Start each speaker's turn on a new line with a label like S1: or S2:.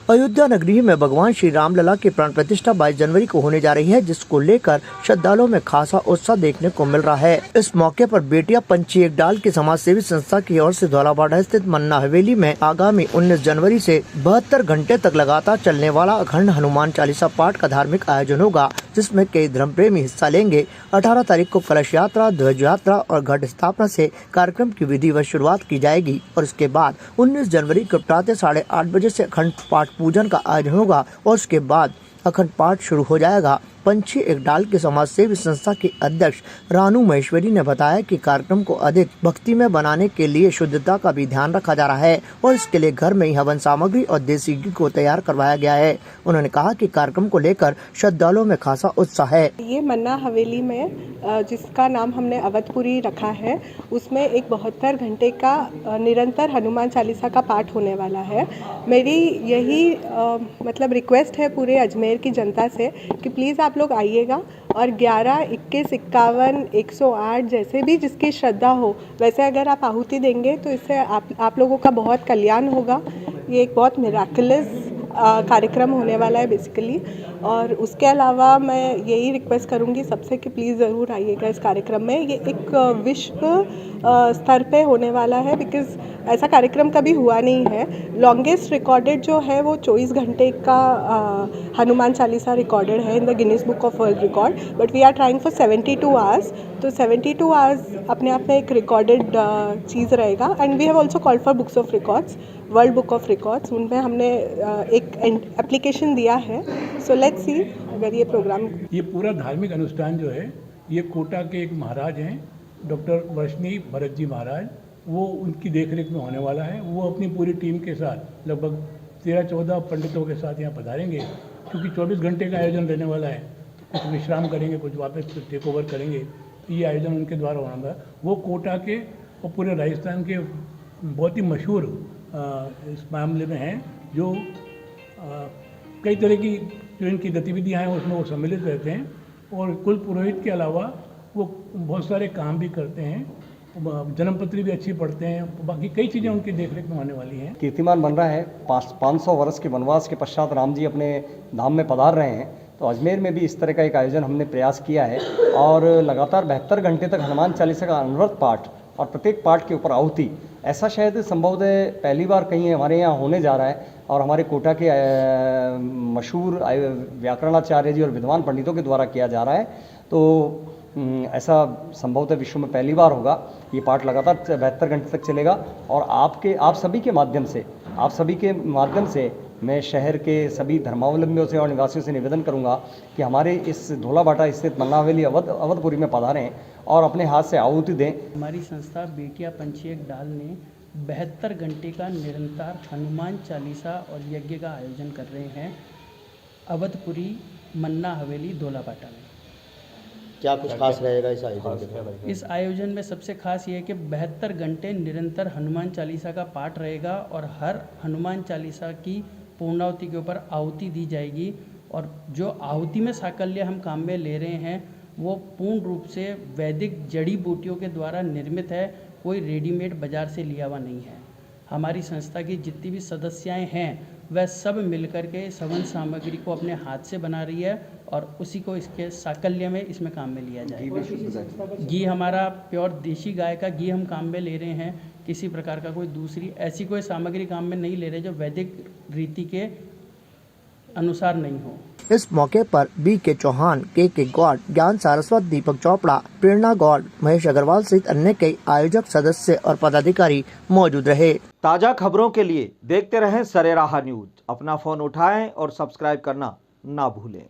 S1: अयोध्या नगरी में भगवान श्री राम लला की प्राण प्रतिष्ठा 22 जनवरी को होने जा रही है, जिसको लेकर श्रद्धालुओं में खासा उत्साह देखने को मिल रहा है। इस मौके पर बेटिया पंछी एक डाल की समाज सेवी संस्था की ओर से धौलाबाड़ा स्थित मन्ना हवेली में आगामी 19 जनवरी से 72 घंटे तक लगातार चलने वाला अखंड हनुमान चालीसा पाठ का धार्मिक आयोजन होगा, जिसमें कई धर्म प्रेमी हिस्सा लेंगे। 18 तारीख को कलश यात्रा, ध्वज यात्रा और घट स्थापना से कार्यक्रम की विधिवत शुरुआत की जाएगी और इसके बाद 19 जनवरी को प्रातः 8:30 बजे से अखंड पाठ पूजन का आयोजन होगा और उसके बाद अखंड पाठ शुरू हो जाएगा। पंछी एक डाल के समाज सेवी संस्था की अध्यक्ष रानू महेश्वरी ने बताया कि कार्यक्रम को अधिक भक्तिमय बनाने के लिए शुद्धता का भी ध्यान रखा जा रहा है और इसके लिए घर में ही हवन सामग्री और देसी घी को तैयार करवाया गया है। उन्होंने कहा कि कार्यक्रम को लेकर श्रद्धालुओं में खासा उत्साह है।
S2: ये मन्ना हवेली में जिसका नाम हमने अवधपुरी रखा है, उसमें एक 72 घंटे का निरंतर हनुमान चालीसा का पाठ होने वाला है। मेरी यही मतलब रिक्वेस्ट है पूरे अजमेर की जनता से कि प्लीज़ आप लोग आइएगा और 11, 21, 51, 108 जैसे भी जिसकी श्रद्धा हो वैसे अगर आप आहुति देंगे तो इससे आप लोगों का बहुत कल्याण होगा। ये एक बहुत मिराकुलस कार्यक्रम होने वाला है बेसिकली। और उसके अलावा मैं यही रिक्वेस्ट करूँगी सबसे कि प्लीज़ ज़रूर आइएगा इस कार्यक्रम में। ये एक विश्व स्तर पे होने वाला है, बिकॉज़ ऐसा कार्यक्रम कभी हुआ नहीं है। लॉन्गेस्ट रिकॉर्डेड जो है वो 24 घंटे का हनुमान चालीसा रिकॉर्डेड है in the Guinness book of world record, but we are trying for 72 hours. तो 72 आवर्स अपने आप में एक रिकॉर्डेड चीज़ रहेगा। And we have also called for books of records, world book of records, उनमें हमने एक एप्लीकेशन दिया है। सो लेट्स सी अगर ये प्रोग्राम,
S3: ये पूरा धार्मिक अनुष्ठान जो है ये कोटा के एक महाराज हैं, डॉक्टर वर्षनी भरत जी महाराज, वो उनकी देखरेख में होने वाला है। वो अपनी पूरी टीम के साथ लगभग 13-14 पंडितों के साथ यहाँ पधारेंगे, क्योंकि 24 घंटे का आयोजन रहने वाला है। तो कुछ विश्राम करेंगे, कुछ वापस टेक ओवर करेंगे। ये आयोजन उनके द्वारा होना है। वो कोटा के और पूरे राजस्थान के बहुत ही मशहूर इस मामले में हैं, जो कई तरह की जो इनकी गतिविधियाँ हैं उसमें वो सम्मिलित रहते हैं। और कुल पुरोहित के अलावा वो बहुत सारे काम भी करते हैं, जन्मपत्री भी अच्छी पढ़ते हैं, बाकी कई चीज़ें उनकी देखरेख में होने वाली हैं।
S4: कीर्तिमान बन रहा है। 500 वर्ष के वनवास के पश्चात राम जी अपने धाम में पधार रहे हैं, तो अजमेर में भी इस तरह का एक आयोजन हमने प्रयास किया है और लगातार 72 घंटे तक हनुमान चालीसा का अनवरत पाठ और प्रत्येक पाठ के ऊपर आहुति, ऐसा शायद संभवतः पहली बार कहीं हमारे यहाँ होने जा रहा है। और हमारे कोटा के मशहूर व्याकरणाचार्य जी और विद्वान पंडितों के द्वारा किया जा रहा है। तो ऐसा संभवतः विश्व में पहली बार होगा। ये पाठ लगातार 72 घंटे तक चलेगा और आप सभी के माध्यम से मैं शहर के सभी धर्मावलंबियों से और निवासियों से निवेदन करूंगा कि हमारे इस धौलाबाड़ा स्थित मन्ना हवेली अवधपुरी में पधारें और अपने हाथ से आहुति दें।
S5: हमारी संस्था बेटिया पंछी एक डाल ने 72 घंटे का निरंतर हनुमान चालीसा और यज्ञ का आयोजन कर रहे हैं अवधपुरी मन्ना हवेली धौलाबाड़ा में।
S1: क्या कुछ खास रहेगा इस आयोजन में?
S5: इस आयोजन में सबसे खास ये है कि 72 घंटे निरंतर हनुमान चालीसा का पाठ रहेगा और हर हनुमान चालीसा की पूर्णाहुति के ऊपर आहुति दी जाएगी। और जो आहुति में साकल्य हम काम में ले रहे हैं वो पूर्ण रूप से वैदिक जड़ी बूटियों के द्वारा निर्मित है, कोई रेडीमेड बाज़ार से लिया हुआ नहीं है। हमारी संस्था की जितनी भी सदस्याएं हैं वह सब मिलकर के हवन सामग्री को अपने हाथ से बना रही है और उसी को इसके साकल्य में इसमें काम में लिया जाएगा। घी हमारा प्योर देशी गाय का घी हम काम में ले रहे हैं, किसी प्रकार का कोई दूसरी ऐसी कोई सामग्री काम में नहीं ले रहे जो वैदिक रीति के अनुसार नहीं हो।
S1: इस मौके पर B.K. चौहान, K.K. गौड़, ज्ञान सारस्वत, दीपक चोपड़ा, प्रेरणा गौड़, महेश अग्रवाल सहित अन्य कई आयोजक, सदस्य और पदाधिकारी मौजूद रहे।
S6: ताजा खबरों के लिए देखते रहें सरेराह न्यूज। अपना फोन उठाएं और सब्सक्राइब करना ना भूलें।